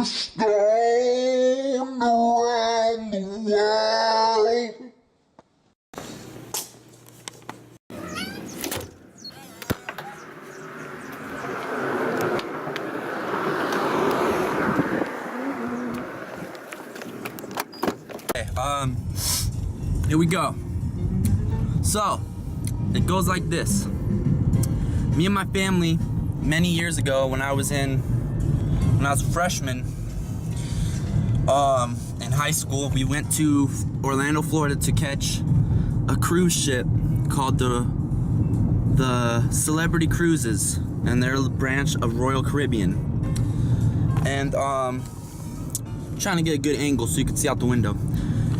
Stone around the world. Okay, here we go. So, it goes like this. Me and my family, many years ago, when I was a freshman, in high school, we went to Orlando, Florida to catch a cruise ship called the Celebrity Cruises, and they're a branch of Royal Caribbean. And trying to get a good angle so you could see out the window.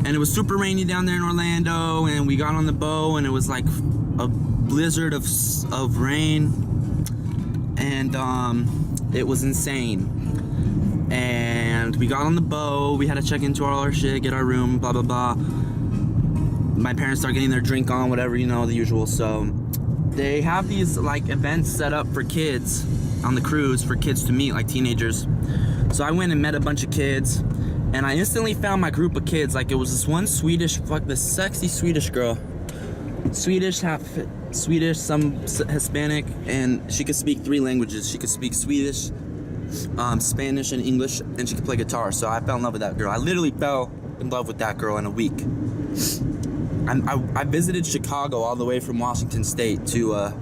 And it was super rainy down there in Orlando, and we got on the boat, and it was like a blizzard of rain, and it was insane. And we got on the boat, we had to check into all our shit, get our room, blah blah blah. My parents start getting their drink on, whatever, you know, the usual. So they have these like events set up for kids on the cruise, for kids to meet, like teenagers. So I went and met a bunch of kids, and I instantly found my group of kids. Like, it was this one this sexy Swedish girl. Swedish, half Swedish, some Hispanic, and she could speak 3 languages. She could speak Swedish, Spanish, and English, and she could play guitar. So I fell in love with that girl. I literally fell in love with that girl in a week. I visited Chicago all the way from Washington State to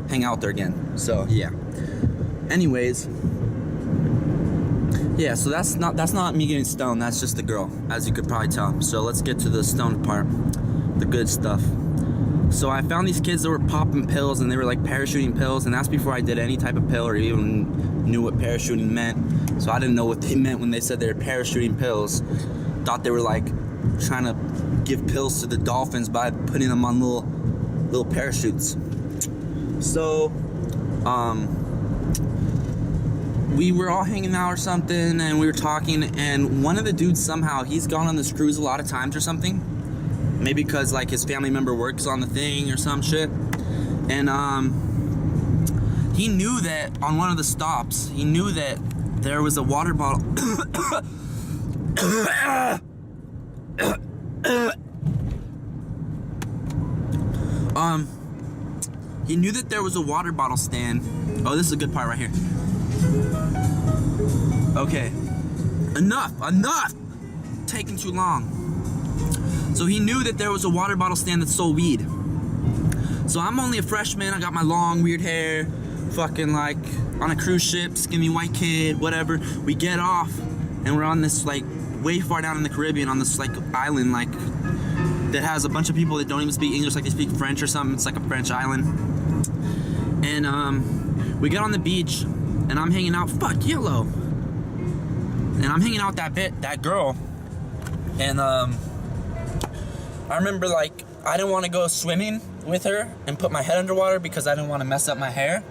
hang out there again. So yeah. Anyways. Yeah, so that's not me getting stoned, that's just the girl, as you could probably tell. So let's get to the stoned part, the good stuff. So I found these kids that were popping pills, and they were like parachuting pills, and that's before I did any type of pill or even knew what parachuting meant. So I didn't know what they meant when they said they were parachuting pills. Thought they were like trying to give pills to the dolphins by putting them on little parachutes. So we were all hanging out or something, and we were talking, and one of the dudes, somehow, he's gone on this cruise a lot of times or something. Maybe because like his family member works on the thing or some shit. And he knew that on one of the stops, he knew that there was a water bottle. He knew that there was a water bottle stand. Oh, this is a good part right here. Okay, enough, taking too long. So he knew that there was a water bottle stand that sold weed. So I'm only a freshman, I got my long weird hair, fucking like on a cruise ship, skinny white kid, whatever. We get off, and we're on this like way far down in the Caribbean, on this like island like that has a bunch of people that don't even speak English, like they speak French or something. It's like a French island. And we get on the beach, and I'm hanging out, fuck yellow. And I'm hanging out with that girl. And I remember like I didn't want to go swimming with her and put my head underwater because I didn't want to mess up my hair.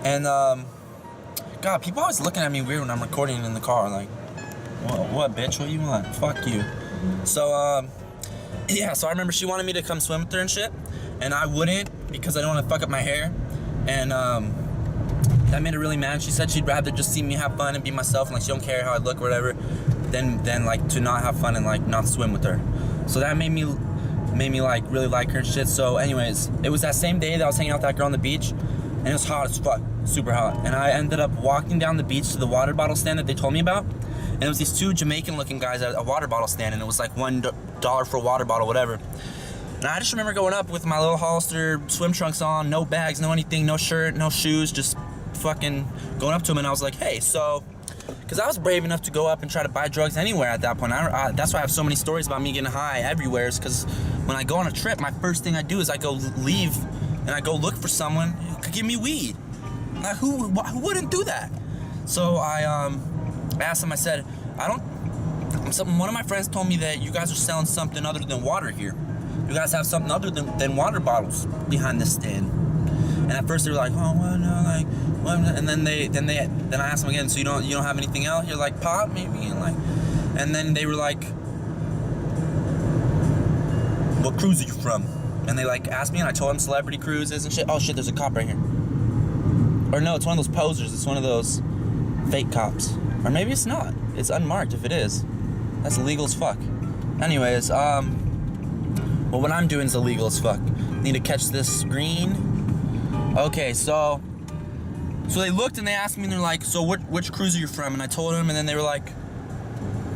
And God, people always looking at me weird when I'm recording in the car, like, what bitch, what you want? Fuck you. So yeah, so I remember she wanted me to come swim with her and shit, and I wouldn't because I didn't want to fuck up my hair. And that made her really mad. She said she'd rather just see me have fun and be myself, and like she don't care how I look or whatever, than like to not have fun and like not swim with her. So that made me like really like her and shit. So anyways, it was that same day that I was hanging out with that girl on the beach, and it was hot as fuck, super hot. And I ended up walking down the beach to the water bottle stand that they told me about, and it was these 2 Jamaican looking guys at a water bottle stand, and it was like $1 for a water bottle, whatever. And I just remember going up with my little Hollister swim trunks on, no bags, no anything, no shirt, no shoes, just fucking going up to him, and I was like, hey, so, because I was brave enough to go up and try to buy drugs anywhere at that point. That's why I have so many stories about me getting high everywhere, is because when I go on a trip, my first thing I do is I go leave and I go look for someone who could give me weed. Like, who wouldn't do that? So I asked him, I said, one of my friends told me that you guys are selling something other than water here. You guys have something other than water bottles behind this stand. And at first they were like, oh, well, no, like, well, and then I asked them again, so you don't have anything else? You're like, pot maybe, and then they were like, what cruise are you from? And they like asked me, and I told them Celebrity Cruises and shit. Oh shit, there's a cop right here. Or no, it's one of those posers. It's one of those fake cops. Or maybe it's not. It's unmarked if it is. That's illegal as fuck. Anyways, well, what I'm doing is illegal as fuck. Need to catch this green. Okay, so they looked and they asked me and they're like, so which cruise are you from? And I told them, and then they were like,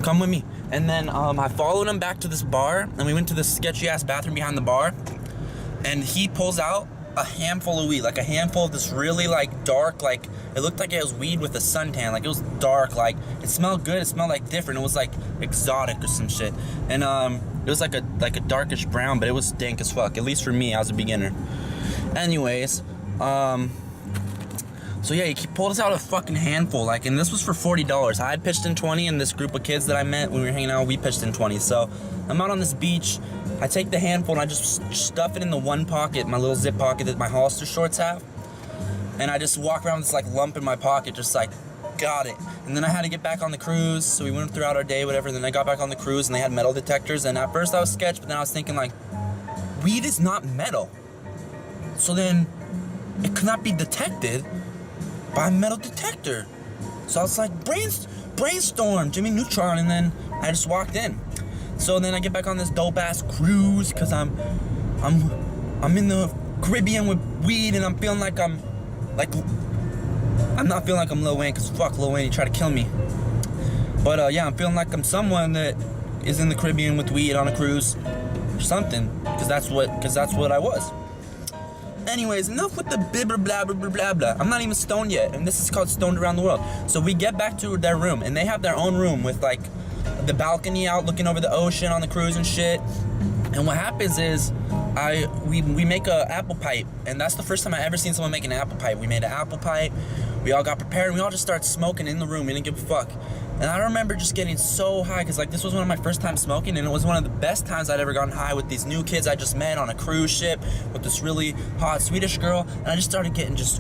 come with me. And then I followed him back to this bar, and we went to this sketchy ass bathroom behind the bar, and he pulls out a handful of weed, like a handful of this really like dark, like it looked like it was weed with a suntan, like it was dark, like it smelled good, it smelled like different, it was like exotic or some shit, and it was like a darkish brown, but it was dank as fuck, at least for me. I was a beginner. Anyways, so yeah, he pulled us out a fucking handful, like, and this was for $40. I had pitched in 20, and this group of kids that I met when we were hanging out, we pitched in 20. So I'm out on this beach, I take the handful and I just stuff it in the one pocket, my little zip pocket that my Hollister shorts have, and I just walk around with this like lump in my pocket, just like, got it. And then I had to get back on the cruise, so we went throughout our day, whatever, and then I got back on the cruise and they had metal detectors, and at first I was sketched, but then I was thinking like, weed is not metal, so then it could not be detected by a metal detector. So I was like, brainstorm, Jimmy Neutron, and then I just walked in. So then I get back on this dope ass cruise because I'm in the Caribbean with weed, and I'm feeling like I'm not feeling like I'm Lil Wayne, because fuck Lil Wayne, he tried to kill me. But yeah, I'm feeling like I'm someone that is in the Caribbean with weed on a cruise or something, because that's what I was. Anyways, enough with the blah blah blah blah blah. I'm not even stoned yet, and this is called Stoned Around the World. So we get back to their room, and they have their own room with like the balcony out looking over the ocean on the cruise and shit. And what happens is we make a apple pipe, and that's the first time I ever seen someone make an apple pipe. We made an apple pipe, we all got prepared, and we all just started smoking in the room. We didn't give a fuck. And I remember just getting so high, because like this was one of my first times smoking, and it was one of the best times I'd ever gotten high with these new kids I just met on a cruise ship with this really hot Swedish girl. And I just started getting just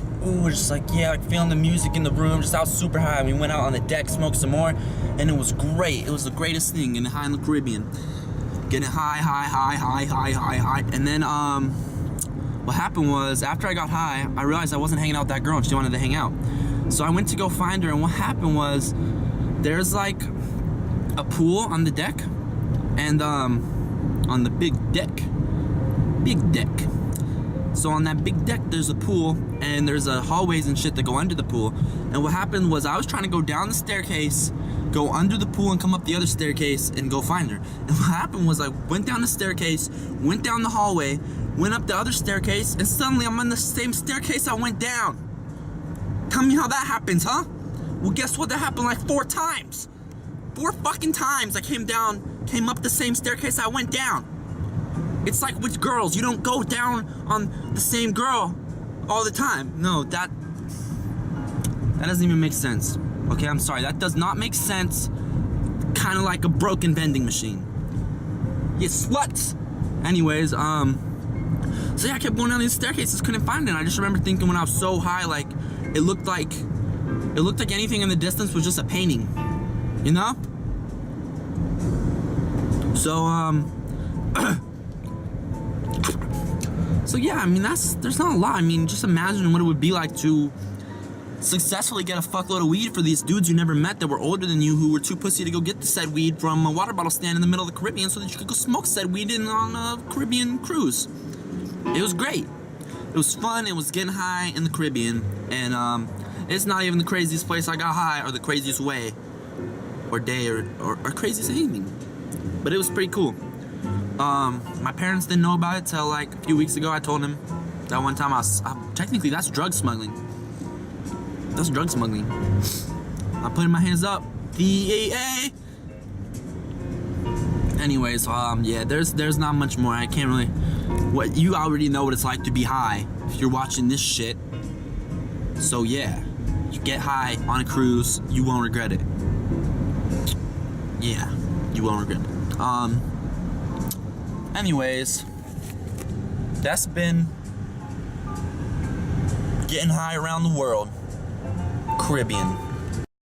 like, yeah, like feeling the music in the room, just out super high. And we went out on the deck, smoked some more, and it was great. It was the greatest thing, getting high in the Caribbean. Getting high. And then what happened was, after I got high, I realized I wasn't hanging out with that girl and she wanted to hang out. So I went to go find her, and what happened was, there's like a pool on the deck, and on the big deck. So on that big deck, there's a pool, and there's hallways and shit that go under the pool. And what happened was, I was trying to go down the staircase, go under the pool, and come up the other staircase and go find her. And what happened was, I went down the staircase, went down the hallway, went up the other staircase, and suddenly I'm on the same staircase I went down. Tell me how that happens, huh? Well, guess what? That happened like 4 times. 4 fucking times I came up the same staircase I went down. It's like with girls, you don't go down on the same girl all the time. No, that doesn't even make sense. Okay, I'm sorry, that does not make sense. Kind of like a broken vending machine. You sluts. Anyways, so yeah, I kept going down these staircases, couldn't find it. And I just remember thinking when I was so high, like, it looked like anything in the distance was just a painting, you know? So, so yeah, I mean, there's not a lot. I mean, just imagine what it would be like to successfully get a fuckload of weed for these dudes you never met that were older than you, who were too pussy to go get the said weed from a water bottle stand in the middle of the Caribbean so that you could go smoke said weed on a Caribbean cruise. It was great. It was fun. It was getting high in the Caribbean, and it's not even the craziest place I got high, or the craziest way, or day, or craziest anything. But it was pretty cool. My parents didn't know about it till like a few weeks ago. I told them that one time technically that's drug smuggling. That's drug smuggling. I'm putting my hands up. DEA. Anyways, yeah, there's not much more. I can't really. What you already know what it's like to be high if you're watching this shit. So yeah, you get high on a cruise, you won't regret it. Yeah, you won't regret it. Anyways, that's been getting high around the world. Caribbean.